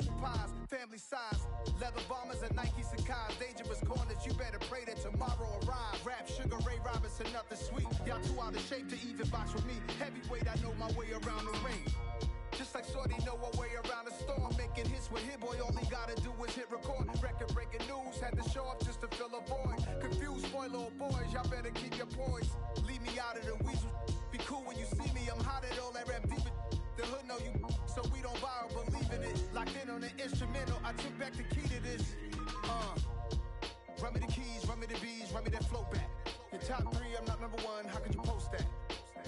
apple pies, family size. Leather bombers and Nike Sacai's. Dangerous corners, you better pray that tomorrow arrive. Rap, Sugar Ray Robinson, nothing sweet. Y'all too out of shape to even box with me. Heavyweight, I know my way around the ring. Just like Shorty know her way around the storm. Making hits with Hit Boy, all he gotta do is hit record. Record-breaking news, had to show up just to fill a void. Confused boy, little boys, y'all better keep your poise. Leave me out of the weasel. Be cool when you see me, I'm hot at all that rap deep. The hood know you, so we don't borrow, believe in it. Locked in on the instrumental, I took back the key to this. Run me the keys, run me the bees, run me that flow back. Your top three, I'm not number one, how could you post that?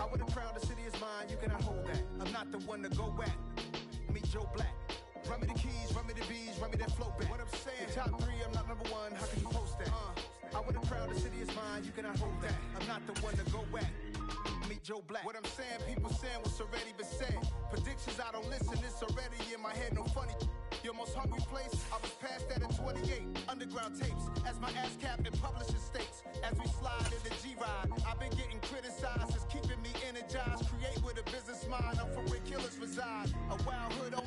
I would've crowned the city is mine, you cannot hold that. I'm not the one to go back. Meet Joe Black. Run me the keys, run me the bees, run me that flow back. What I'm saying, your top three, I'm not number one, how can you post that? I would've crowned the city is mine, you cannot hold that. I'm not the one to go back. Meet Joe Black. What I'm saying, people saying what's already been said. Predictions, I don't listen, it's already in my head, no funny. Your most hungry place, I was past that at 28. Underground tapes, as my ass cap in publishing states. As we slide in the G-Ride, I've been getting criticized, it's keeping me energized. Create with a business mind, I'm from where killers reside. A wild hood only.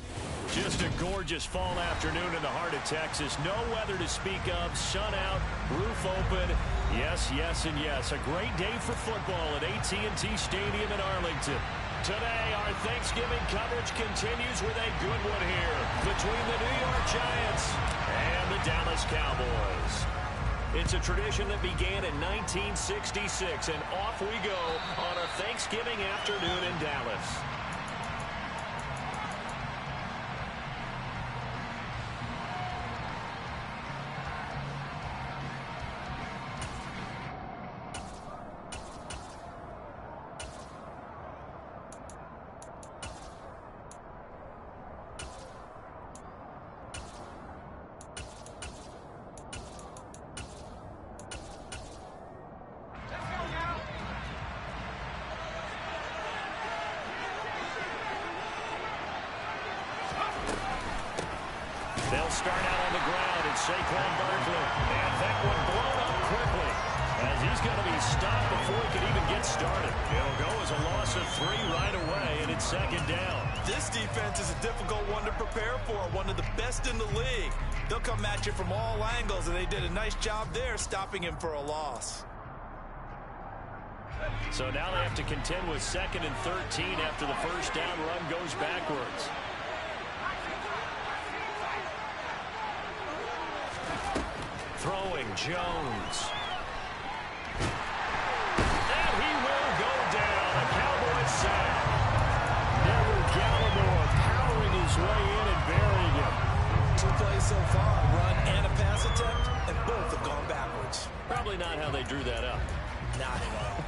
Just a gorgeous fall afternoon in the heart of Texas. No weather to speak of, sun out, roof open. Yes, yes, and yes. A great day for football at AT&T Stadium in Arlington. Today, our Thanksgiving coverage continues with a good one here between the New York Giants and the Dallas Cowboys. It's a tradition that began in 1966, and off we go on a Thanksgiving afternoon in Dallas. They'll start out on the ground, and Saquon Barkley. And that one blown up quickly, as he's going to be stopped before he can even get started. It'll go as a loss of 3 right away, and it's second down. This defense is a difficult one to prepare for, one of the best in the league. They'll come at you from all angles, and they did a nice job there stopping him for a loss. So now they have to contend with 2nd and 13 after the first down run goes backwards. Throwing Jones. And he will go down. A Cowboys sack. Neville Gallimore powering his way in and burying him. 2 plays so far, a run and a pass attempt, and both have gone backwards. Probably not how they drew that up. Not at all.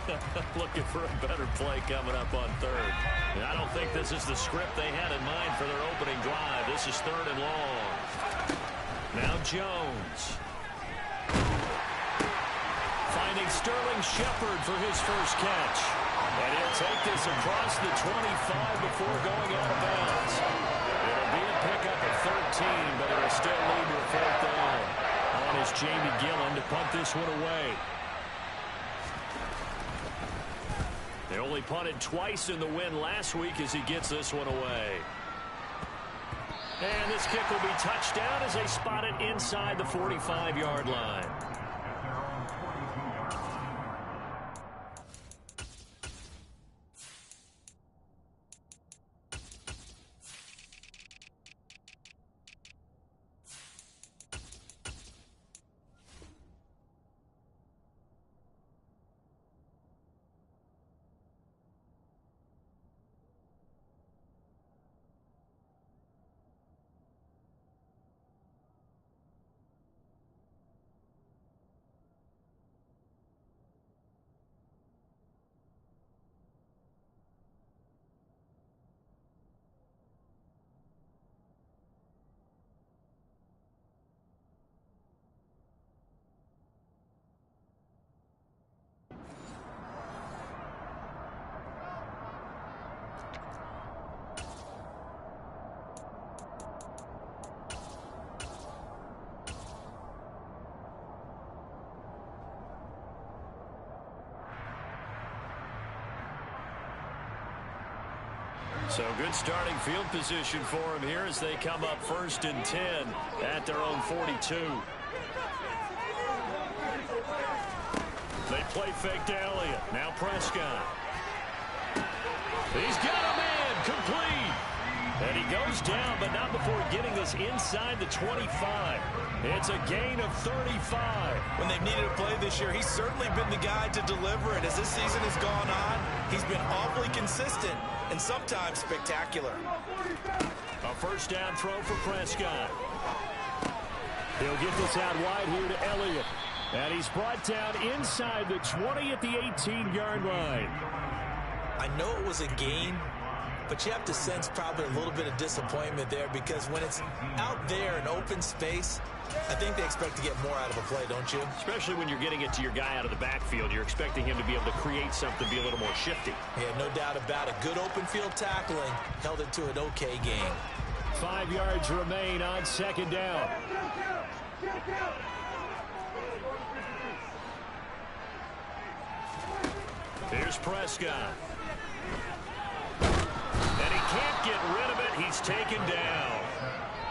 Looking for a better play coming up on 3rd. And I don't think this is the script they had in mind for their opening drive. This is 3rd and long. Now Jones. Finding Sterling Shepard for his first catch. And he'll take this across the 25 before going out of bounds. It'll be a pickup of 13, but it'll still lead to a 4th down. On is Jamie Gillen to punt this one away. They only punted twice in the win last week as he gets this one away. And this kick will be touched down as they spot it inside the 45-yard line. So good starting field position for him here as they come up 1st and 10 at their own 42. They play fake to Elliott. Now Prescott. He's got a man complete. And he goes down, but not before getting this inside the 25. It's a gain of 35. When they've needed a play this year, he's certainly been the guy to deliver it. As this season has gone on, he's been awfully consistent and sometimes spectacular. A first down throw for Prescott. He'll get this out wide here to Elliott. And he's brought down inside the 20 at the 18-yard line. I know it was a gain, but you have to sense probably a little bit of disappointment there because when it's out there in open space, I think they expect to get more out of a play, don't you? Especially when you're getting it to your guy out of the backfield. You're expecting him to be able to create something, be a little more shifty. Yeah, no doubt about it. Good open field tackling held it to an okay game. 5 yards remain on 2nd down. Here's Prescott. And he can't get rid of it. He's taken down.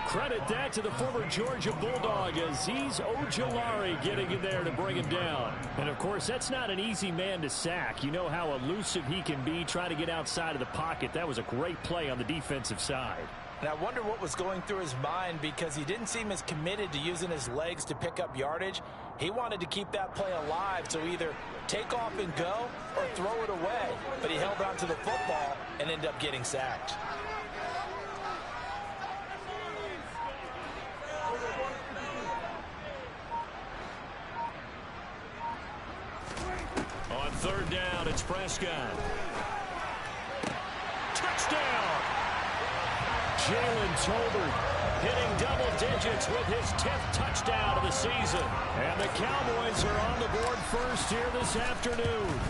Credit that to the former Georgia Bulldog, Azeez Ojulari getting in there to bring him down. And, of course, that's not an easy man to sack. You know how elusive he can be, trying to get outside of the pocket. That was a great play on the defensive side. And I wonder what was going through his mind because he didn't seem as committed to using his legs to pick up yardage. He wanted to keep that play alive, so either take off and go or throw it away. But he held on to the football and ended up getting sacked. On 3rd down, it's Prescott. Touchdown! Jalen Tolbert hitting double digits with his 10th touchdown of the season. And the Cowboys are on the board first here this afternoon.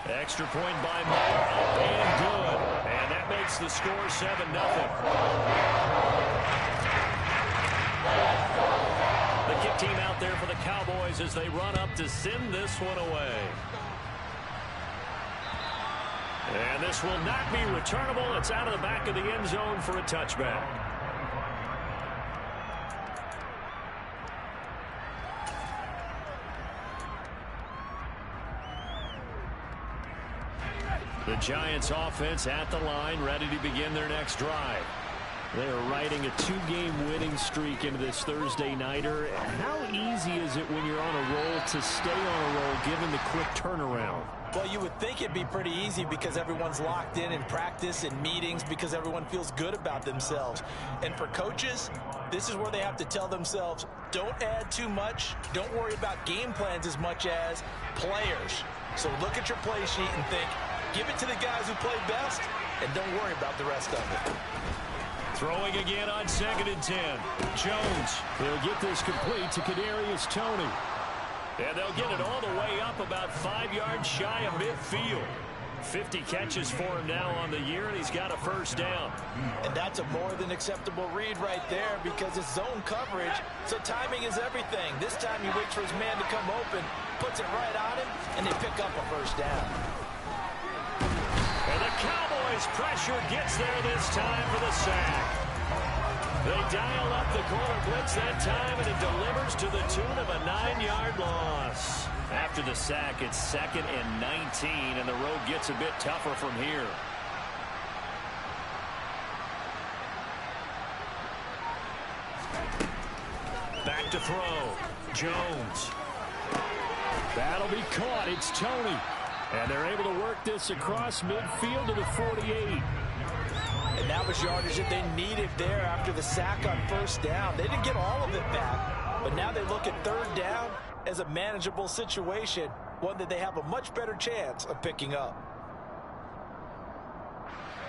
Extra point by Moore, up and good. And that makes the score 7-0. The kick team out there for the Cowboys as they run up to send this one away. And this will not be returnable. It's out of the back of the end zone for a touchback. The Giants offense at the line, ready to begin their next drive. They are riding a 2-game winning streak into this Thursday nighter. How easy is it when you're on a roll to stay on a roll given the quick turnaround? Well, you would think it'd be pretty easy because everyone's locked in practice and meetings because everyone feels good about themselves. And for coaches, this is where they have to tell themselves, don't add too much. Don't worry about game plans as much as players. So look at your play sheet and think, give it to the guys who play best, and don't worry about the rest of it. Throwing again on 2nd and 10. Jones. He'll get this complete to Kadarius Toney. And they'll get it all the way up about 5 yards shy of midfield. 50 catches for him now on the year, and he's got a first down. And that's a more than acceptable read right there because it's zone coverage, so timing is everything. This time he waits for his man to come open, puts it right on him, and they pick up a first down. And the Cowboys' pressure gets there this time for the sack. They dial up the corner blitz that time, and it delivers to the tune of a 9-yard loss. After the sack, it's 2nd and 19, and the road gets a bit tougher from here. Back to throw. Jones. That'll be caught. It's Toney. And they're able to work this across midfield to the 48. And that was yardage that they needed there after the sack on first down. They didn't get all of it back, but now they look at 3rd down as a manageable situation, one that they have a much better chance of picking up.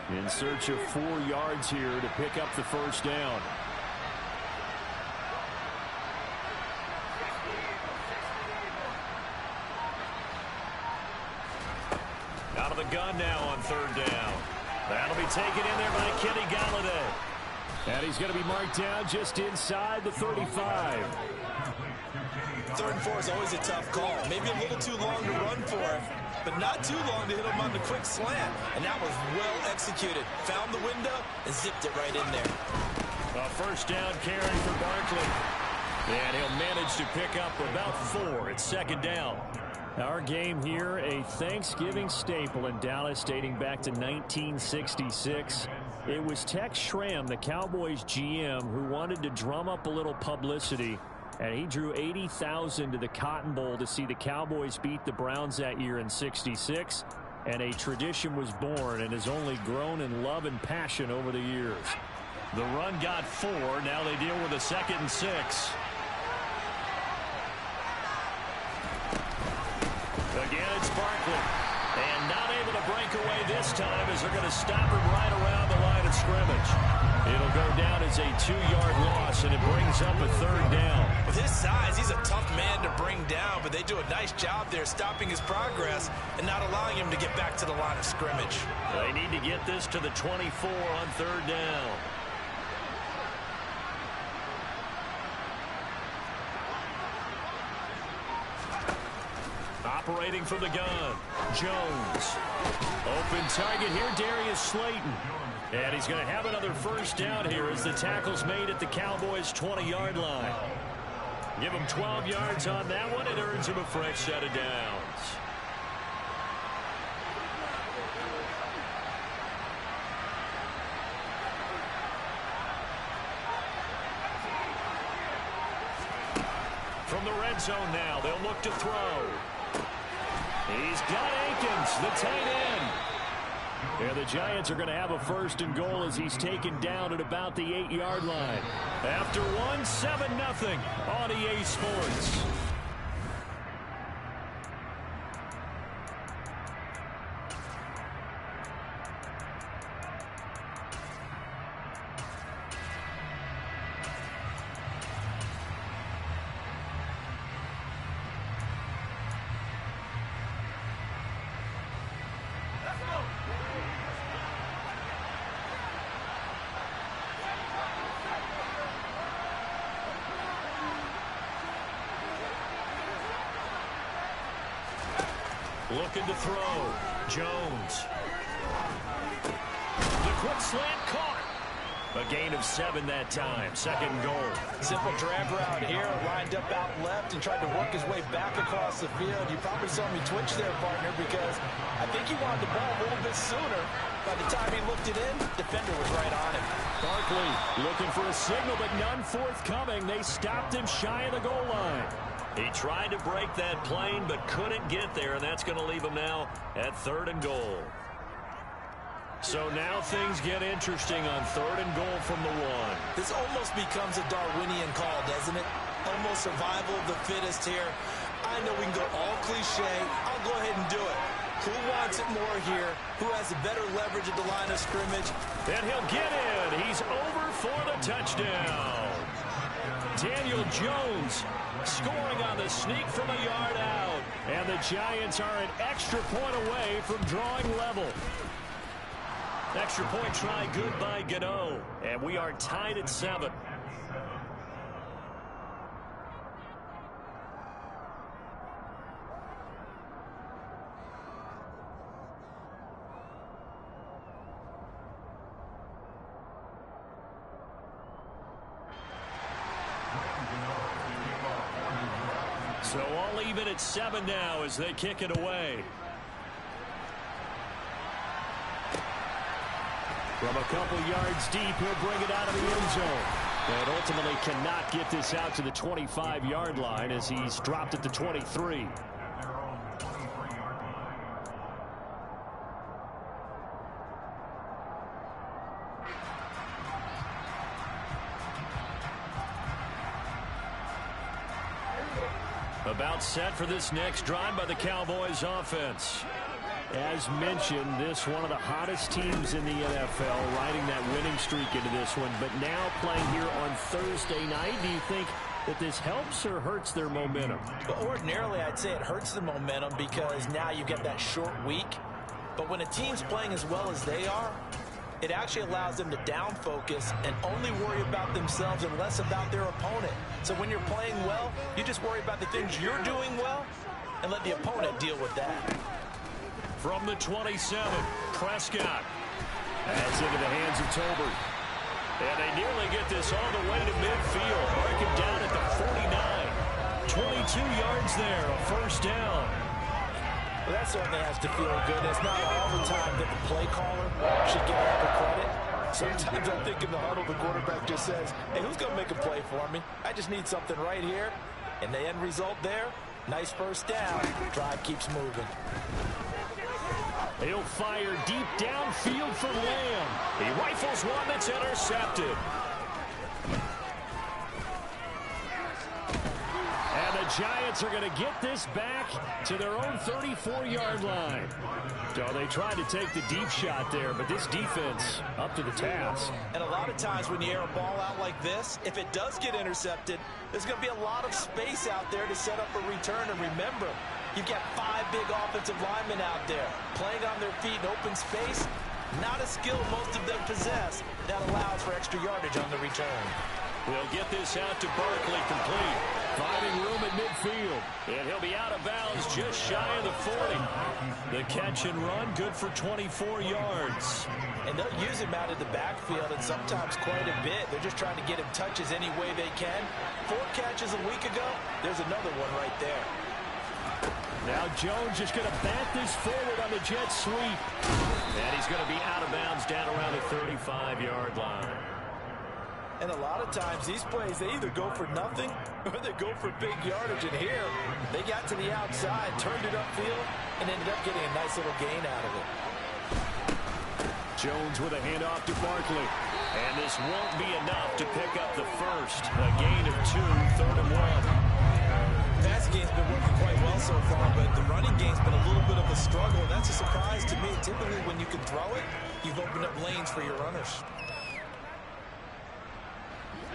In search of 4 yards here to pick up the first down. Out of the gun now on 3rd down. That'll be taken in there by Kenny Galladay. And he's going to be marked down just inside the 35. 3rd and 4 is always a tough call. Maybe a little too long to run for him, but not too long to hit him on the quick slant. And that was well executed. Found the window and zipped it right in there. A first down carry for Barkley. And he'll manage to pick up about 4. It's 2nd down. Our game here, a Thanksgiving staple in Dallas dating back to 1966. It was Tex Schramm, the Cowboys GM, who wanted to drum up a little publicity, and he drew 80,000 to the Cotton Bowl to see the Cowboys beat the Browns that year in '66, and a tradition was born and has only grown in love and passion over the years. The run got 4. Now they deal with a 2nd and 6. Again, it's Barkley. And not able to break away this time as they're going to stop him right around the line of scrimmage. It'll go down as a 2-yard loss, and it brings up a 3rd down. With his size, he's a tough man to bring down, but they do a nice job there stopping his progress and not allowing him to get back to the line of scrimmage. They need to get this to the 24 on 3rd down. Operating from the gun, Jones. Open target here, Darius Slayton. And he's going to have another first down here as the tackle's made at the Cowboys' 20-yard line. Give him 12 yards on that one. It earns him a fresh set of downs. From the red zone now, they'll look to throw. He's got Akins, the tight end. And the Giants are going to have a 1st and goal as he's taken down at about the 8-yard line. After 1, 7-0 on EA Sports. Looking to throw. Jones. The quick slant caught. A gain of 7 that time. 2nd and goal. Simple drag route here. Lined up out left and tried to work his way back across the field. You probably saw me twitch there, partner, because I think he wanted the ball a little bit sooner. By the time he looked it in, defender was right on him. Barkley looking for a signal, but none forthcoming. They stopped him shy of the goal line. He tried to break that plane, but couldn't get there, and that's going to leave him now at 3rd and goal. So now things get interesting on 3rd and goal from the 1. This almost becomes a Darwinian call, doesn't it? Almost survival of the fittest here. I know we can go all cliche. I'll go ahead and do it. Who wants it more here? Who has the better leverage at the line of scrimmage? And he'll get in. He's over for the touchdown. Daniel Jones scoring on the sneak from a yard out. And the Giants are an extra point away from drawing level. Extra point try good by Gano. And we are tied at 7. So all even at 7 now as they kick it away. From a couple yards deep, he'll bring it out of the end zone. And ultimately cannot get this out to the 25-yard line as he's dropped at the 23. About set for this next drive by the Cowboys offense. As mentioned, this one of the hottest teams in the NFL, riding that winning streak into this one, but now playing here on Thursday night. Do you think that this helps or hurts their momentum? Well, ordinarily, I'd say it hurts the momentum because now you get that short week. But when a team's playing as well as they are, it actually allows them to down focus and only worry about themselves and less about their opponent. So when you're playing well, you just worry about the things you're doing well and let the opponent deal with that. From the 27, Prescott. That's into the hands of Tolbert. And they nearly get this all the way to midfield. Mark him down at the 49. 22 yards there, a first down. Well, that certainly has to feel good. It's not all the time that the play caller should get all the credit. Sometimes I think in the huddle, the quarterback just says, hey, who's going to make a play for me? I just need something right here. And the end result there, nice first down. Drive keeps moving. He'll fire deep downfield for Lamb. He rifles one that's intercepted. And the Giants are going to get this back to their own 34-yard line. So they tried to take the deep shot there, but this defense up to the task. And a lot of times when you air a ball out like this, if it does get intercepted, there's going to be a lot of space out there to set up a return. And remember, you've got 5 big offensive linemen out there playing on their feet in open space. Not a skill most of them possess. That allows for extra yardage on the return. We'll get this out to Barkley, complete. Finding room at midfield. And he'll be out of bounds just shy of the 40. The catch and run, good for 24 yards. And they'll use him out of the backfield, and sometimes quite a bit. They're just trying to get him touches any way they can. 4 catches a week ago. There's another one right there. Now Jones just going to bat this forward on the jet sweep. And he's going to be out of bounds down around the 35-yard line. And a lot of times these plays, they either go for nothing or they go for big yardage. And here, they got to the outside, turned it upfield, and ended up getting a nice little gain out of it. Jones with a handoff to Barkley. And this won't be enough to pick up the first. A gain of 2, 3rd and 1. Passing game's been working quite well so far, but the running game's been a little bit of a struggle. That's a surprise to me. Typically, when you can throw it, you've opened up lanes for your runners.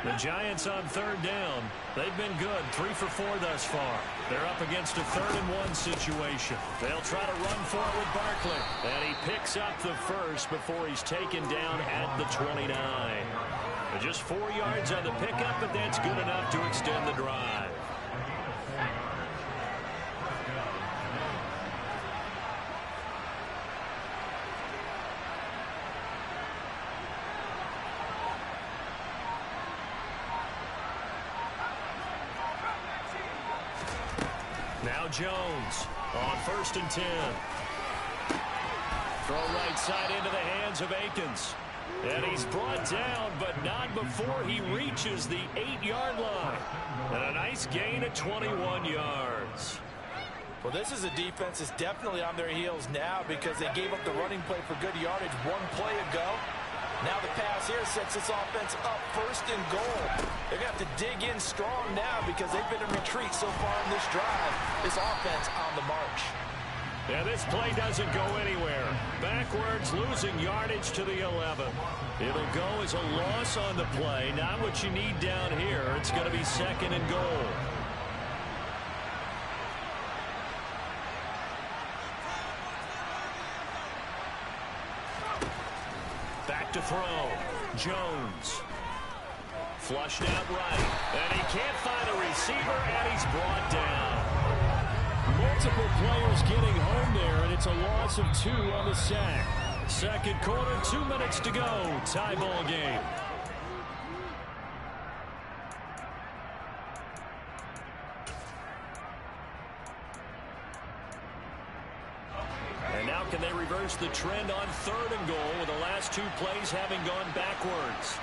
The Giants on 3rd down. They've been good, 3 for 4 thus far. They're up against a 3rd and 1 situation. They'll try to run for it with Barkley. And he picks up the first before he's taken down at the 29. Just 4 yards on the pickup, but that's good enough to extend the drive. Now Jones on 1st and 10. Throw right side into the hands of Akins. And he's brought down, but not before he reaches the 8-yard line. And a nice gain of 21 yards. Well, this is a defense that's definitely on their heels now because they gave up the running play for good yardage 1 play ago. Now the pass here sets this offense up 1st and goal. They're going to have to dig in strong now because they've been in retreat so far in this drive. This offense on the march. Yeah, this play doesn't go anywhere. Backwards, losing yardage to the 11. It'll go as a loss on the play. Not what you need down here. It's going to be 2nd and goal. Back to throw. Jones. Flushed out right. And he can't find a receiver, and he's brought down. Multiple players getting home there, and it's a loss of 2 on the sack. 2nd quarter, 2 minutes to go. Tie ball game. And now can they reverse the trend on 3rd and goal with the last 2 plays having gone backwards?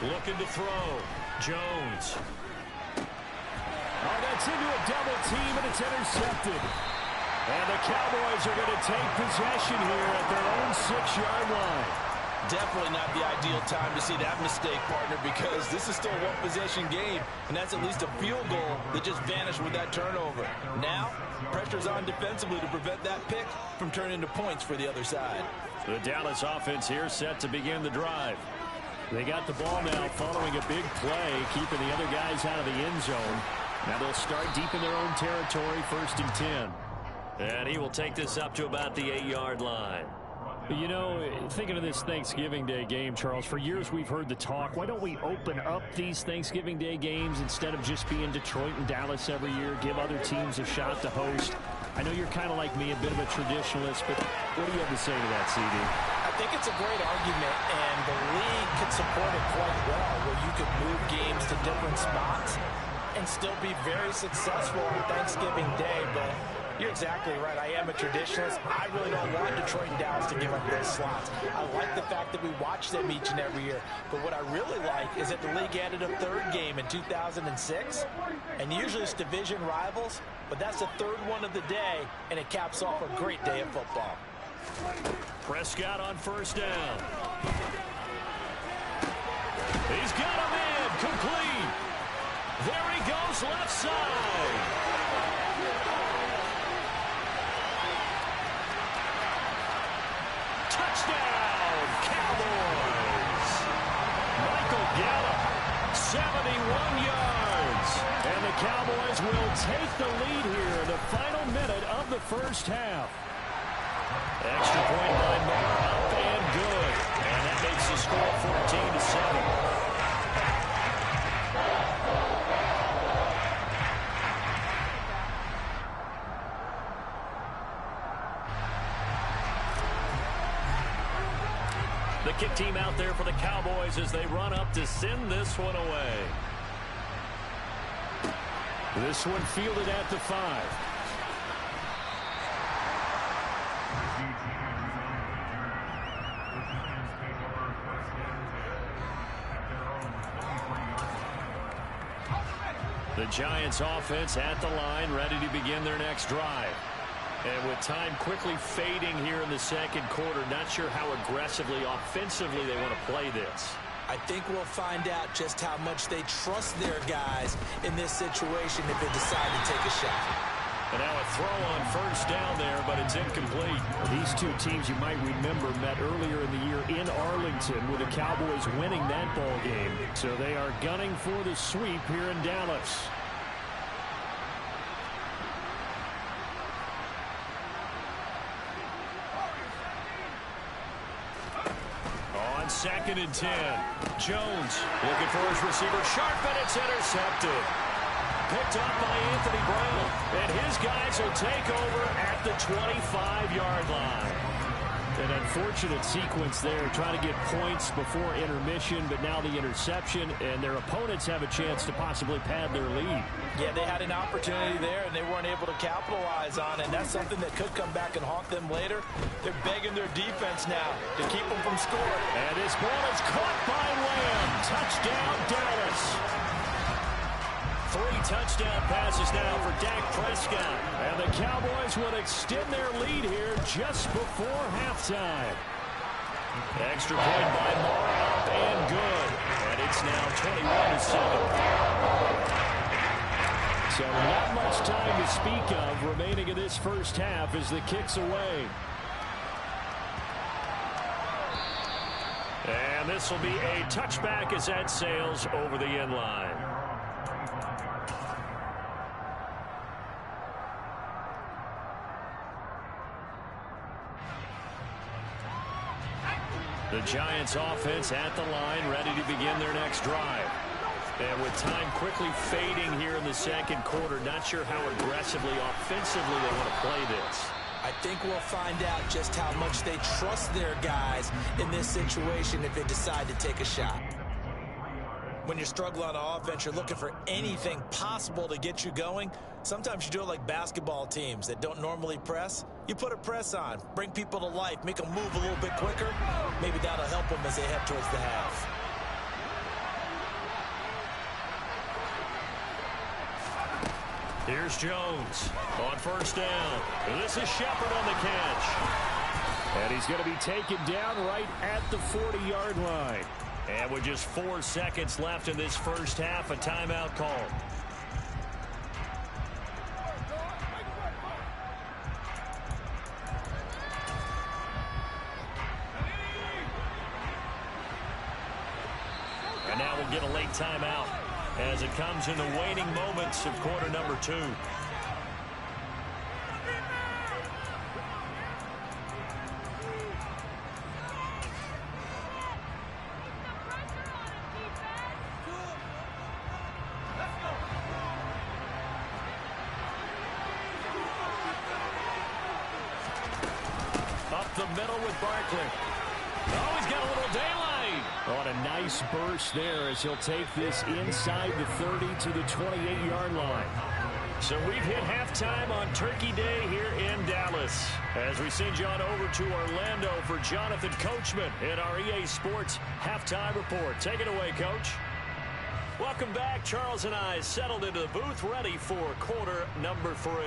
Looking to throw. Jones. Oh, that's into a double team, and it's intercepted. And the Cowboys are going to take possession here at their own 6-yard line. Definitely not the ideal time to see that mistake, partner, because this is still a 1-possession game, and that's at least a field goal that just vanished with that turnover. Now, pressure's on defensively to prevent that pick from turning into points for the other side. The Dallas offense here set to begin the drive. They got the ball now following a big play, keeping the other guys out of the end zone. Now they'll start deep in their own territory, 1st and 10. And he will take this up to about the 8-yard line. You know, thinking of this Thanksgiving Day game, Charles, for years we've heard the talk, why don't we open up these Thanksgiving Day games instead of just being Detroit and Dallas every year, give other teams a shot to host? I know you're kind of like me, a bit of a traditionalist, but what do you have to say to that, CD? I think it's a great argument, and the league could support it quite well, where you could move games to different spots and still be very successful on Thanksgiving Day, but you're exactly right. I am a traditionalist. I really don't want Detroit and Dallas to give up those slots. I like the fact that we watch them each and every year. But what I really like is that the league added a third game in 2006. And usually it's division rivals, but that's the third one of the day, and it caps off a great day of football. Prescott on first down. He's got him in. Complete. There he goes, left side. Touchdown, Cowboys. Michael Gallup, 71 yards. And the Cowboys will take the lead here in the final minute of the first half. Extra point by Moore, up and good. And that makes the score 14-7. The kick team out there for the Cowboys as they run up to send this one away. This one fielded at the 5. The Giants offense at the line, ready to begin their next drive. And with time quickly fading here in the second quarter, not sure how aggressively, offensively they want to play this. I think we'll find out just how much they trust their guys in this situation if they decide to take a shot. And now a throw on first down there, but it's incomplete. These two teams, you might remember, met earlier in the year in Arlington with the Cowboys winning that ball game. So they are gunning for the sweep here in Dallas. Second and 10. Jones looking for his receiver. Sharp, and it's intercepted. Picked up by Anthony Brown. And his guys will take over at the 25-yard line. An unfortunate sequence there, trying to get points before intermission, but now the interception, and their opponents have a chance to possibly pad their lead. Yeah, they had an opportunity there, and they weren't able to capitalize on it, and that's something that could come back and haunt them later. They're begging their defense now to keep them from scoring. And this ball is caught by Lamb. Touchdown, Dallas. 3 touchdown passes now for Dak Prescott. And the Cowboys will extend their lead here just before halftime. Extra point by Moore, up and good. And it's now 21-7. So not much time to speak of remaining in this first half as the kick's away. And this will be a touchback as that sails over the end line. The Giants offense at the line, ready to begin their next drive. And with time quickly fading here in the second quarter, not sure how aggressively, offensively they want to play this. I think we'll find out just how much they trust their guys in this situation if they decide to take a shot. When you're struggling on offense, you're looking for anything possible to get you going. Sometimes you do it like basketball teams that don't normally press. You put a press on, bring people to life, make them move a little bit quicker. Maybe that'll help them as they head towards the half. Here's Jones on first down. This is Shepard on the catch. And he's going to be taken down right at the 40-yard line. And with just 4 seconds left in this first half, a timeout call. And now we'll get a late timeout as it comes in the waning moments of quarter number 2. up the middle with Barkley. Oh, he's got a little daylight. On a nice burst there as he'll take this inside the 30 to the 28-yard line. So we've hit halftime on Turkey Day here in Dallas. As we send you on over to Orlando for Jonathan Coachman in our EA Sports Halftime Report. Take it away, Coach. Welcome back. Charles and I settled into the booth, ready for quarter number 3.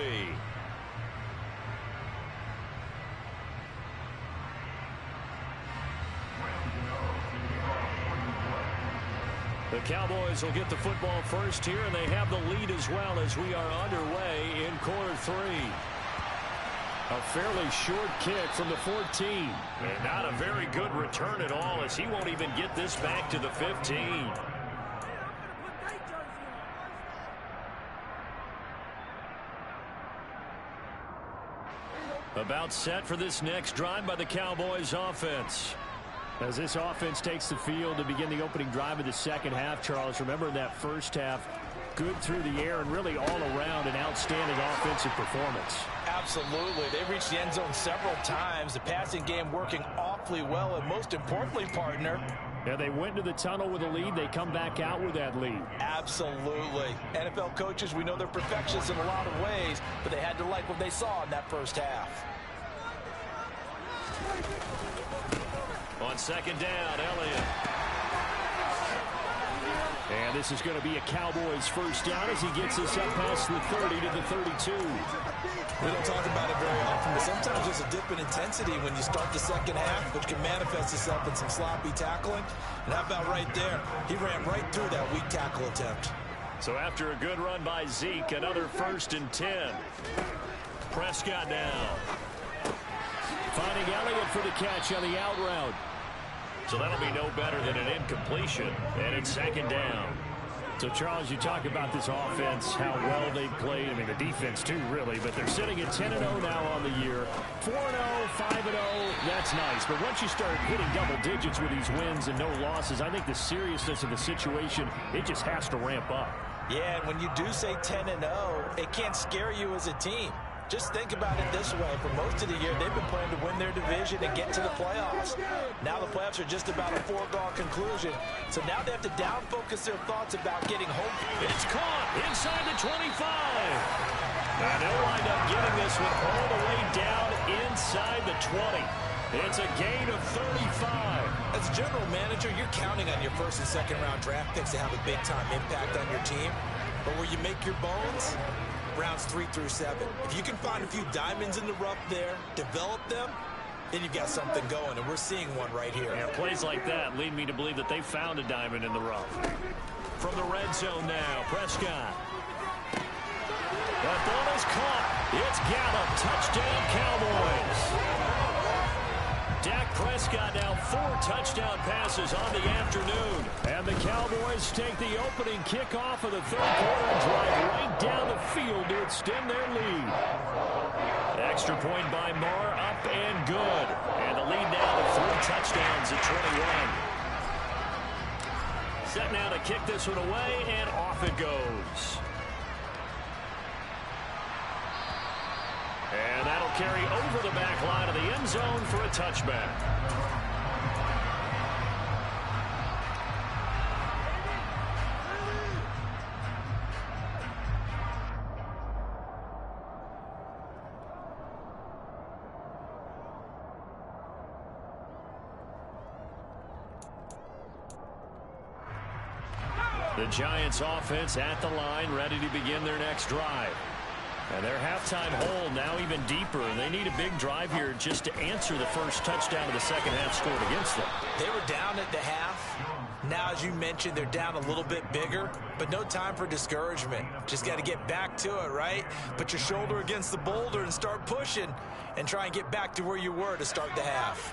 The Cowboys will get the football first here, and they have the lead as well as we are underway in quarter 3. A fairly short kick from the 14. And not a very good return at all, as he won't even get this back to the 15. About set for this next drive by the Cowboys offense. As this offense takes the field to begin the opening drive of the second half, Charles, remember in that first half, good through the air and really all around an outstanding offensive performance. Absolutely. They reached the end zone several times. The passing game working awfully well, and most importantly, partner, yeah, they went to the tunnel with a lead. They come back out with that lead. Absolutely. NFL coaches, we know they're perfectionists in a lot of ways, but they had to like what they saw in that first half. On second down, Elliott. And this is going to be a Cowboys first down as he gets us up past the 30 to the 32. We don't talk about it very often, but sometimes there's a dip in intensity when you start the second half, which can manifest itself in some sloppy tackling. And how about right there? He ran right through that weak tackle attempt. So after a good run by Zeke, another 1st and 10. Prescott now. Finding Elliott for the catch on the out route. So that'll be no better than an incompletion. And it's second down. So, Charles, you talk about this offense, how well they've played. I mean, the defense, too, really. But they're sitting at 10-0 now on the year. 4-0, 5-0, that's nice. But once you start hitting double digits with these wins and no losses, I think the seriousness of the situation, it just has to ramp up. Yeah, and when you do say 10-0, it can't scare you as a team. Just think about it this way. For most of the year, they've been playing to win their division and get to the playoffs. Now the playoffs are just about a foregone conclusion. So now they have to down-focus their thoughts about getting home. It's caught inside the 25. And they'll wind up getting this one all the way down inside the 20. It's a gain of 35. As a general manager, you're counting on your first and second round draft picks to have a big-time impact on your team. But where you make your bones, rounds 3 through 7. If you can find a few diamonds in the rough there, develop them, then you've got something going, and we're seeing one right here. Yeah, plays like that lead me to believe that they found a diamond in the rough. From the red zone now, Prescott. That ball is caught. It's Gallup. Touchdown, Cowboys. Dak Prescott now 4 touchdown passes on the afternoon. And the Cowboys take the opening kickoff of the third quarter and drive right down the field to extend their lead. Extra point by Moore, up and good. And the lead now to 3 touchdowns at 21. Set now to kick this one away, and off it goes. And that'll carry over the back line of the end zone for a touchback. The Giants offense at the line, ready to begin their next drive. And their halftime hole now even deeper. They need a big drive here just to answer the first touchdown of the second half scored against them. They were down at the half. Now, as you mentioned, they're down a little bit bigger, but no time for discouragement. Just got to get back to it, right? Put your shoulder against the boulder and start pushing and try and get back to where you were to start the half.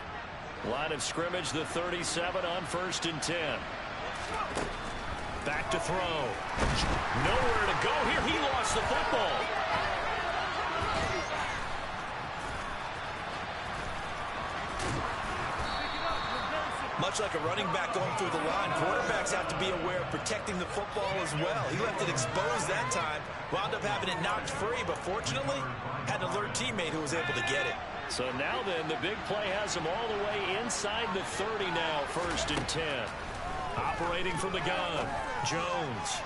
Line of scrimmage, the 37 on 1st and 10. Back to throw. Nowhere to go here. He lost the football. Much like a running back going through the line, quarterbacks have to be aware of protecting the football as well. He left it exposed that time, wound up having it knocked free, but fortunately, had an alert teammate who was able to get it. So now then, the big play has him all the way inside the 30 now, 1st and 10. Operating from the gun, Jones.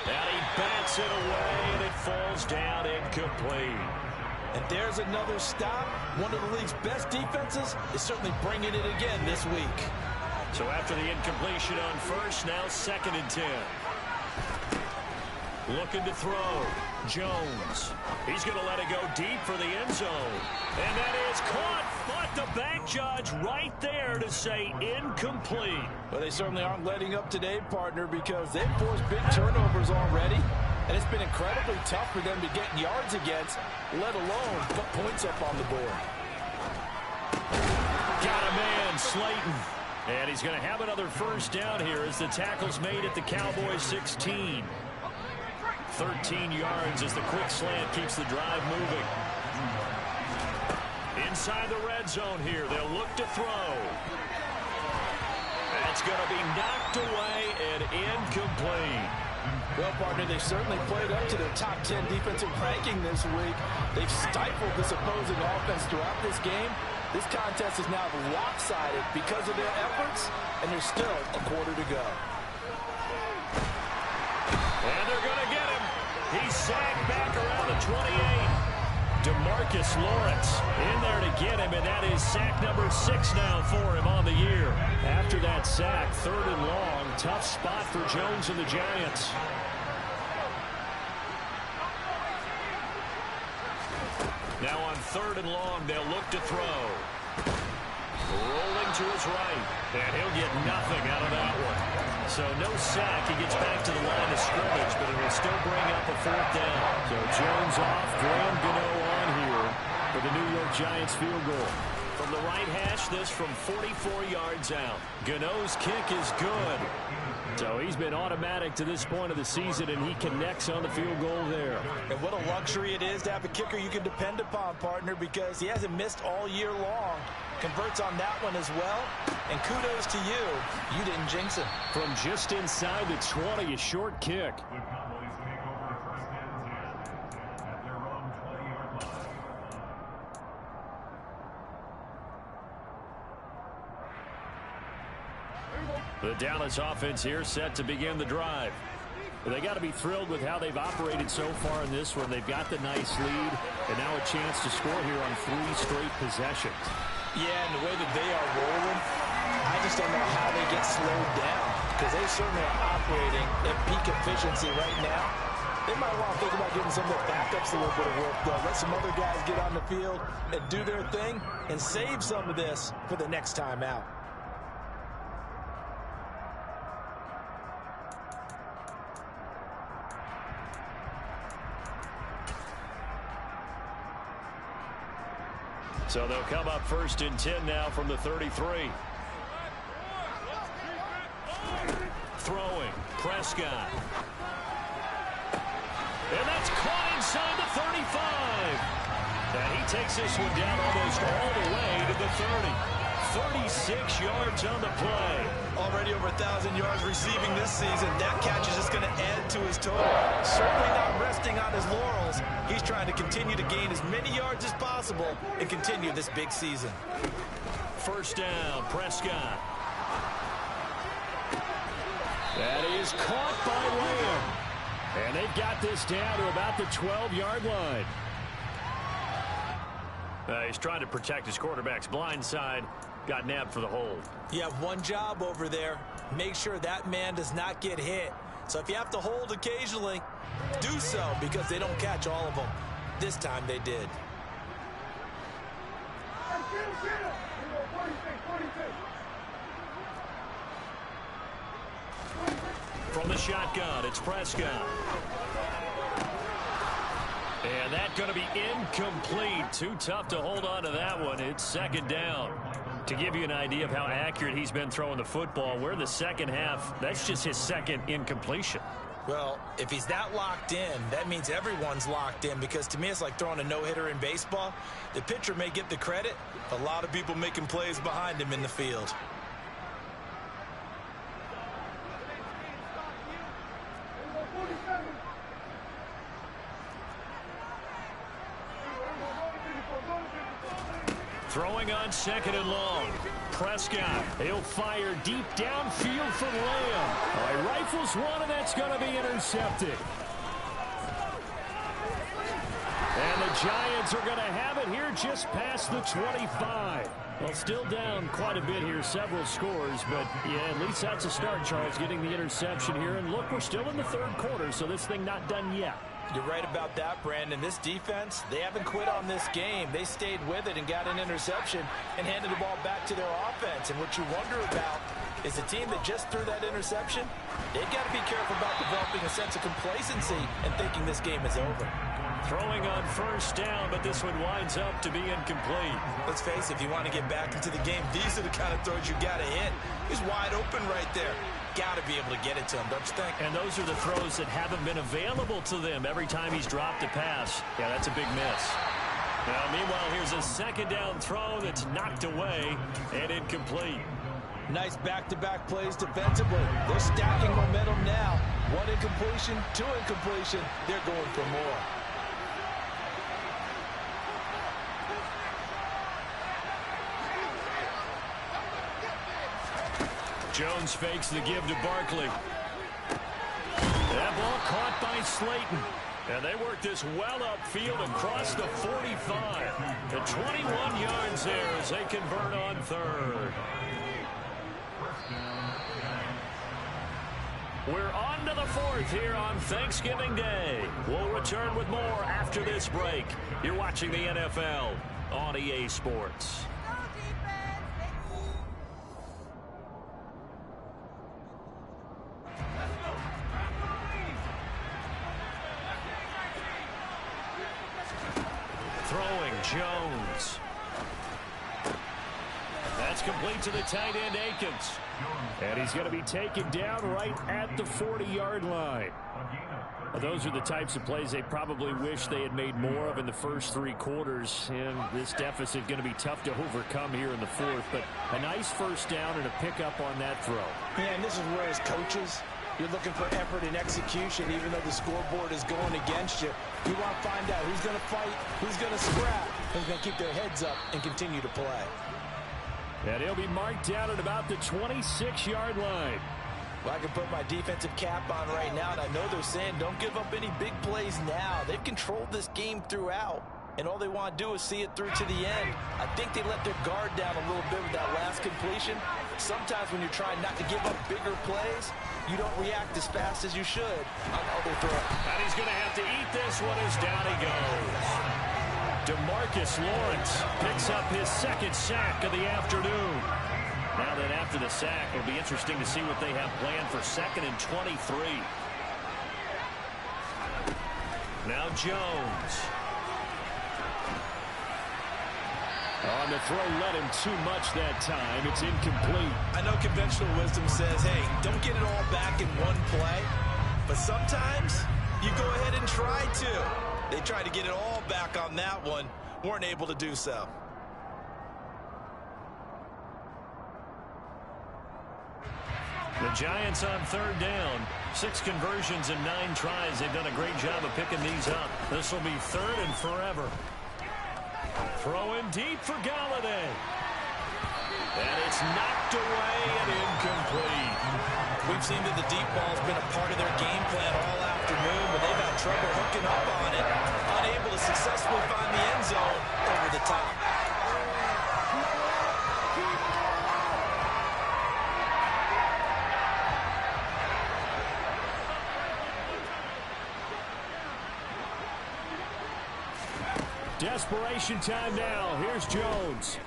And he bats it away, and it falls down incomplete. And there's another stop. One of the league's best defenses is certainly bringing it again this week. So after the incompletion on 1st, now 2nd and 10. Looking to throw. Jones. He's going to let it go deep for the end zone. And that is caught. But the back judge right there to say incomplete. Well, they certainly aren't letting up today, partner, because they've forced big turnovers already. And it's been incredibly tough for them to get yards against, let alone put points up on the board. Got a man, Slayton. And he's going to have another 1st down here as the tackle's made at the Cowboys 16. 13 yards as the quick slant keeps the drive moving. Inside the red zone here, they'll look to throw. That's going to be knocked away and incomplete. Well, partner, they've certainly played up to their top 10 defensive ranking this week. They've stifled this opposing offense throughout this game. This contest is now lopsided because of their efforts, and there's still a quarter to go. And they're going to get him. He's sagged back around the 28. DeMarcus Lawrence in there to get him, and that is sack number 6 now for him on the year. After that sack, 3rd and long, tough spot for Jones and the Giants. Now on 3rd and long, they'll look to throw. Rolling to his right, and he'll get nothing out of that one. So no sack. He gets back to the line of scrimmage, but it will still bring up a 4th down. So Jones off, Graham Gano on here for the New York Giants field goal. From the right hash, this from 44 yards out. Gano's kick is good. So he's been automatic to this point of the season, and he connects on the field goal there. And what a luxury it is to have a kicker you can depend upon, partner, because he hasn't missed all year long. Converts on that one as well. And kudos to you. You didn't jinx him. From just inside the 20, a short kick. The Dallas offense here set to begin the drive. They got to be thrilled with how they've operated so far in this one. They've got the nice lead, and now a chance to score here on 3 straight possessions. Yeah, and the way that they are rolling, I just don't know how they get slowed down, because they certainly are operating at peak efficiency right now. They might want to think about giving some of their backups a little bit of work, though. Let some other guys get on the field and do their thing and save some of this for the next time out. So they'll come up 1st and 10 now from the 33. Throwing, Prescott. And that's caught inside the 35. And he takes this one down almost all the way to the 30. 36 yards on the play. Already over 1,000 yards receiving this season. That catch is just going to add to his total. Certainly not resting on his laurels. He's trying to continue to gain as many yards as possible and continue this big season. 1st down, Prescott. That is caught by Lamb. And they've got this down to about the 12-yard line. He's trying to protect his quarterback's blind side. Got nabbed for the hold. You have one job over there. Make sure that man does not get hit. So if you have to hold occasionally, do so, because they don't catch all of them. This time they did. From the shotgun, it's Prescott. And that's going to be incomplete. Too tough to hold on to that one. It's 2nd down. To give you an idea of how accurate he's been throwing the football, we're in the second half. That's just his 2nd incompletion. Well, if he's that locked in, that means everyone's locked in, because to me it's like throwing a no-hitter in baseball. The pitcher may get the credit, a lot of people making plays behind him in the field. Throwing on 2nd and long. Prescott, he'll fire deep downfield for Lamb. He rifles one, and that's going to be intercepted. And the Giants are going to have it here just past the 25. Well, still down quite a bit here, several scores, but yeah, at least that's a start, Charles, getting the interception here. And look, we're still in the 3rd quarter, so this thing not done yet. You're right about that, Brandon. This defense, they haven't quit on this game. They stayed with it and got an interception and handed the ball back to their offense. And what you wonder about is the team that just threw that interception, they've got to be careful about developing a sense of complacency and thinking this game is over. Throwing on 1st down, but this one winds up to be incomplete. Let's face it, if you want to get back into the game, these are the kind of throws you got to hit. He's wide open right there. Got to be able to get it to him, don't you think? And those are the throws that haven't been available to them every time he's dropped a pass. Yeah, that's a big miss. Now, meanwhile, here's a 2nd down throw that's knocked away and incomplete. Nice back-to-back plays defensively. They're stacking momentum now. 1 incompletion, 2 incompletion. They're going for more. Jones fakes the give to Barkley. That ball caught by Slayton. And they work this well upfield across the 45. And 21 yards there as they convert on 3rd. We're on to the 4th here on Thanksgiving Day. We'll return with more after this break. You're watching the NFL on EA Sports. Throwing Jones. That's complete to the tight end, Akins. And he's going to be taken down right at the 40-yard line. Well, those are the types of plays they probably wish they had made more of in the first 3 quarters. And this deficit going to be tough to overcome here in the 4th. But a nice 1st down and a pickup on that throw. Yeah, and this is where as coaches, you're looking for effort and execution, even though the scoreboard is going against you. You want to find out who's going to fight, who's going to scrap, who's going to keep their heads up and continue to play. And he'll be marked down at about the 26-yard line. Well, I can put my defensive cap on right now, and I know they're saying don't give up any big plays now. They've controlled this game throughout, and all they want to do is see it through to the end. I think they let their guard down a little bit with that last completion. Sometimes when you're trying not to give up bigger plays, you don't react as fast as you should on other throws. And he's going to have to eat this one as down he goes. DeMarcus Lawrence picks up his 2nd sack of the afternoon. Now then, after the sack, it'll be interesting to see what they have planned for 2nd and 23. Now Jones. On the throw, let him too much that time. It's incomplete. I know conventional wisdom says, hey, don't get it all back in one play. But sometimes you go ahead and try to. They tried to get it all back on that one. Weren't able to do so. The Giants on 3rd down. 6 conversions and 9 tries. They've done a great job of picking these up. This will be 3rd and forever. Throwing deep for Galladay. And it's knocked away and incomplete. We've seen that the deep ball's been a part of their game plan all afternoon, but they've had trouble hooking up on it. Unable to successfully find the end zone over the top. Desperation time now. Here's Jones.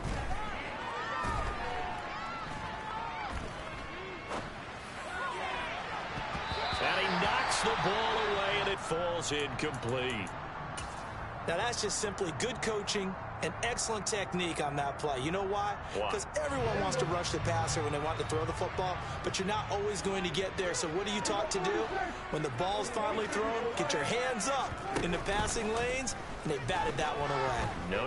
And he knocks the ball away, and it falls incomplete. Now, that's just simply good coaching and excellent technique on that play. You know why? Because everyone wants to rush the passer when they want to throw the football, but you're not always going to get there. So what are you taught to do? When the ball's finally thrown, get your hands up in the passing lanes, and they batted that one away. No.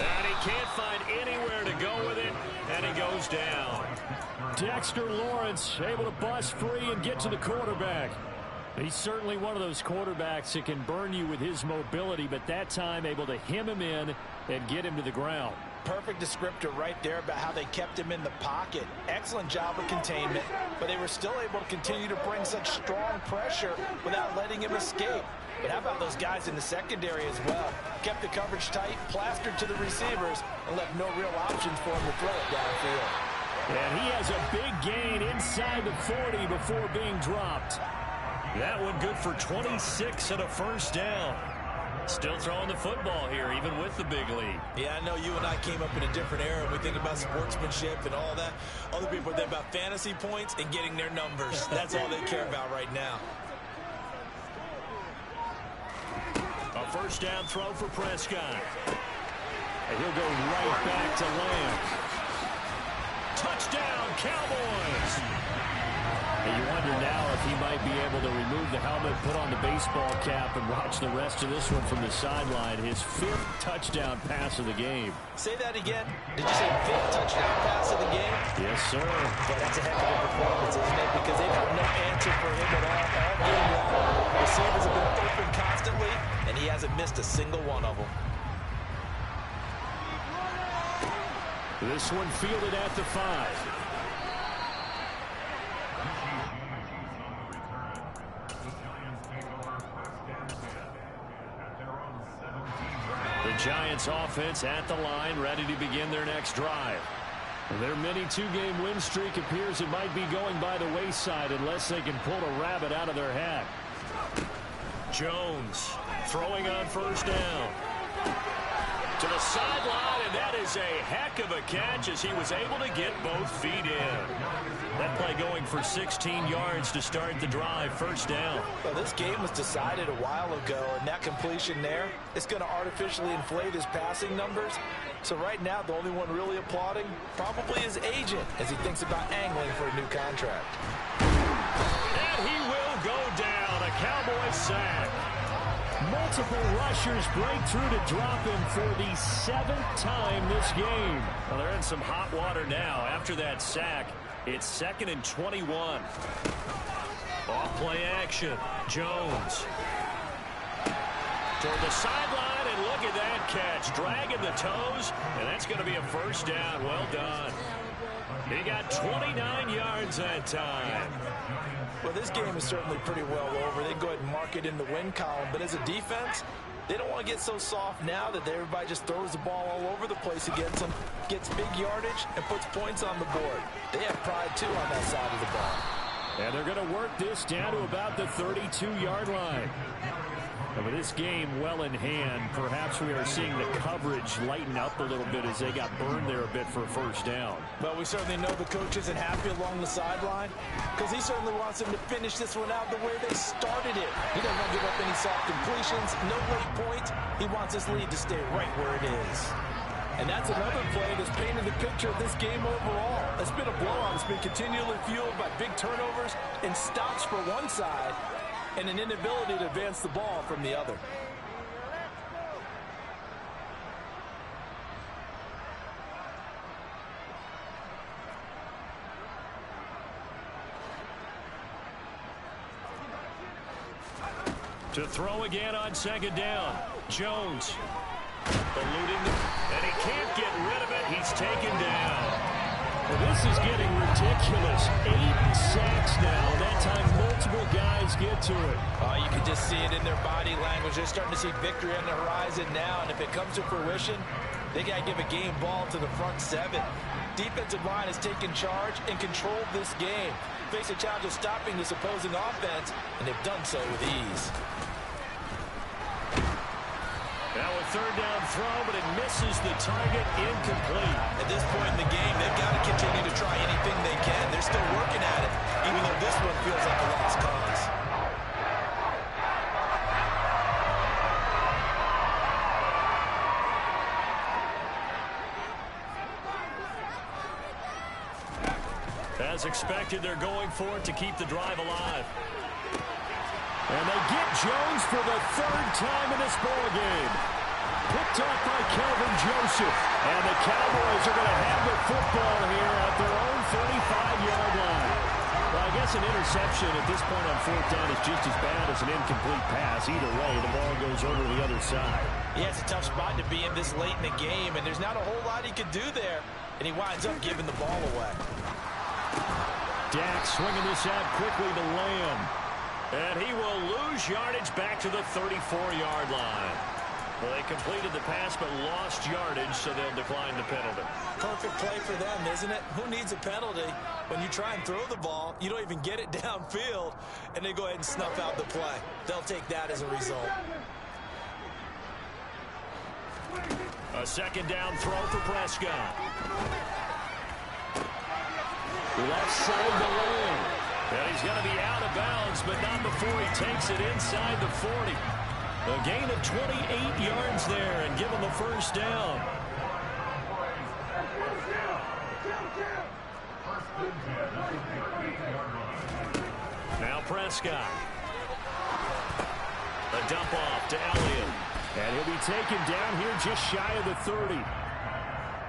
And he can't find anywhere to go with it, and he goes down. Dexter Lawrence able to bust free and get to the quarterback. He's certainly one of those quarterbacks that can burn you with his mobility, but that time able to hem him in and get him to the ground. Perfect descriptor right there about how they kept him in the pocket. Excellent job of containment, but they were still able to continue to bring such strong pressure without letting him escape. But how about those guys in the secondary as well? Kept the coverage tight, plastered to the receivers, and left no real options for him to throw it downfield. And he has a big gain inside the 40 before being dropped. That one good for 26 and a first down. Still throwing the football here, even with the big lead. Yeah, I know you and I came up in a different era. We think about sportsmanship and all that. Other people think about fantasy points and getting their numbers. That's all they care about right now. A first down throw for Prescott. And he'll go right back to Lamb. Touchdown, Cowboys! And you wonder now if he might be able to remove the helmet, put on the baseball cap, and watch the rest of this one from the sideline. His 5th touchdown pass of the game. Say that again. Did you say 5th touchdown pass of the game? Yes, sir. But that's a heck of a performance, isn't it? Because they've had no answer for him at all game long. Receivers have been open constantly, and he hasn't missed a single one of them. This one fielded at the 5. The Giants offense at the line, ready to begin their next drive. Their mini 2-game win streak appears it might be going by the wayside unless they can pull a rabbit out of their hat. Jones throwing on first down. To the sideline, and that is a heck of a catch as he was able to get both feet in. That play going for 16 yards to start the drive, first down. Well, this game was decided a while ago, and that completion there is going to artificially inflate his passing numbers. So right now, the only one really applauding probably his agent as he thinks about angling for a new contract. And he will go down, a Cowboy sack. Multiple rushers break through to drop him for the 7th time this game. Well, they're in some hot water now. After that sack, it's 2nd and 21. Off play action. Jones. Toward the sideline, and look at that catch. Dragging the toes, and that's going to be a first down. Well done. He got 29 yards that time. Well, this game is certainly pretty well over. They go ahead and mark it in the win column. But as a defense, they don't want to get so soft now that everybody just throws the ball all over the place against them, gets big yardage, and puts points on the board. They have pride, too, on that side of the ball. And they're going to work this down to about the 32-yard line. And with this game well in hand, perhaps we are seeing the coverage lighten up a little bit as they got burned there a bit for a first down. Well, we certainly know the coach isn't happy along the sideline because he certainly wants them to finish this one out the way they started it. He doesn't want to give up any soft completions, no late points. He wants his lead to stay right where it is. And that's another play that's painted the picture of this game overall. It's been a blowout. It's been continually fueled by big turnovers and stops for one side and an inability to advance the ball from the other. To throw again on 2nd down. Jones eluding, and he can't get rid of it. He's taken down. Well, this is getting ridiculous. 8 sacks now. That time multiple guys get to it. You can just see it in their body language. They're starting to see victory on the horizon now, and if it comes to fruition, they got to give a game ball to the front 7. Defensive line has taken charge and controlled this game. Face a challenge of stopping this opposing offense, and they've done so with ease. Now a 3rd down throw, but it misses the target, incomplete. At this point in the game, they've got to continue to try anything they can. They're still working at it, even though this one feels like a lost cause. As expected, they're going for it to keep the drive alive. And they get Jones for the 3rd time in this ball game. Picked off by Kelvin Joseph. And the Cowboys are going to have the football here at their own 35-yard line. Well, I guess an interception at this point on fourth down is just as bad as an incomplete pass. Either way, the ball goes over the other side. Yeah, it's a tough spot to be in this late in the game, and there's not a whole lot he could do there. And he winds up giving the ball away. Dak swinging this out quickly to Lamb. And he will lose yardage back to the 34-yard line. Well, they completed the pass but lost yardage, so they'll decline the penalty. Perfect play for them, isn't it? Who needs a penalty when you try and throw the ball, you don't even get it downfield, and they go ahead and snuff out the play. They'll take that as a result. A second down throw for Prescott. Left side to Lamb. And he's going to be out of bounds, but not before he takes it inside the 40. A gain of 28 yards there and give him the first down. Now Prescott. A dump off to Elliott. And he'll be taken down here just shy of the 30.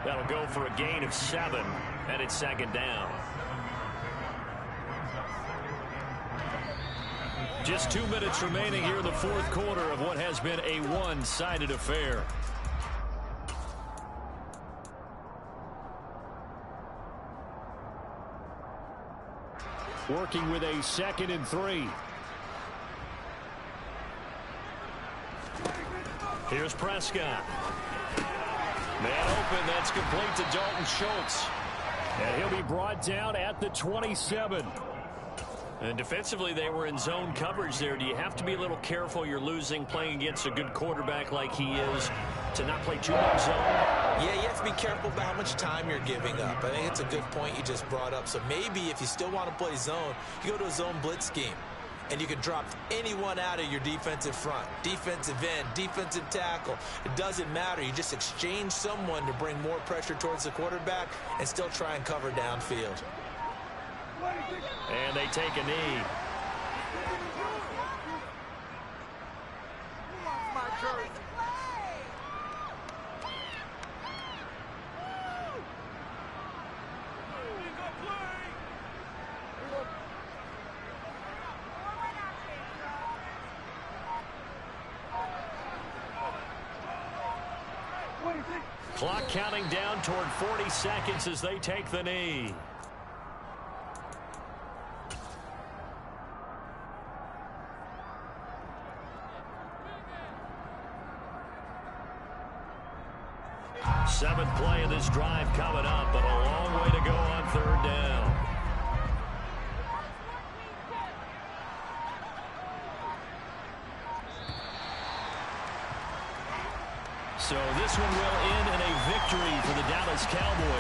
That'll go for a gain of 7, and it's second down. Just 2 minutes remaining here in the fourth quarter of what has been a one-sided affair. Working with a 2nd and 3. Here's Prescott. Man open, that's complete to Dalton Schultz. And he'll be brought down at the 27. And defensively, they were in zone coverage there. Do you have to be a little careful? You're losing, playing against a good quarterback like he is, to not play too much zone? Yeah, you have to be careful about how much time you're giving up. I think it's a good point you just brought up. So maybe if you still want to play zone, you go to a zone blitz scheme. And you can drop anyone out of your defensive front. Defensive end, defensive tackle. It doesn't matter. You just exchange someone to bring more pressure towards the quarterback and still try and cover downfield. And they take a knee. Clock counting down toward 40 seconds as they take the knee. Seventh play of this drive coming up, but a long way to go on third down. So this one will end in a victory for the Dallas Cowboys.